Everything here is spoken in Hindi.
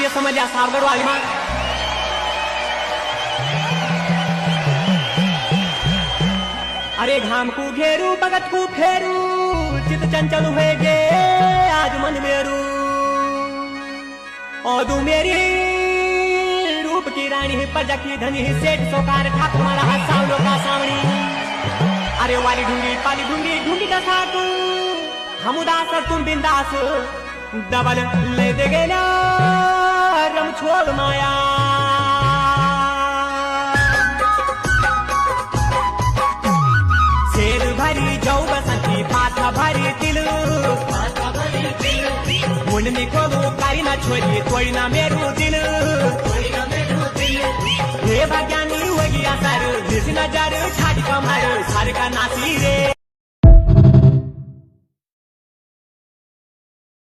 ये समझ लिया सावगढ़ वाली माँ। अरे घाम को घेरू भगत को फेरू चित चंचल हुए गे आज मन मेरू औदू मेरी रूप की रानी प्रजा की धनी सेठ सोकार ठाकुर मारा सावलो का सावणी। अरे वाली ढूंढी पाली ढूंढी ढूंढी का साथ हम उदास और तुम बिंदास डबल ले दे गेला रम छोड़ माया। शेर भरी जाऊ बसंती पाथा भरी दिल मुंडनी को कारी ना छोड़ी तोड़ी ना मेरू दिल हे भाग्यानी होगी असर नजर छाड़ी कमर सार का नासी रे।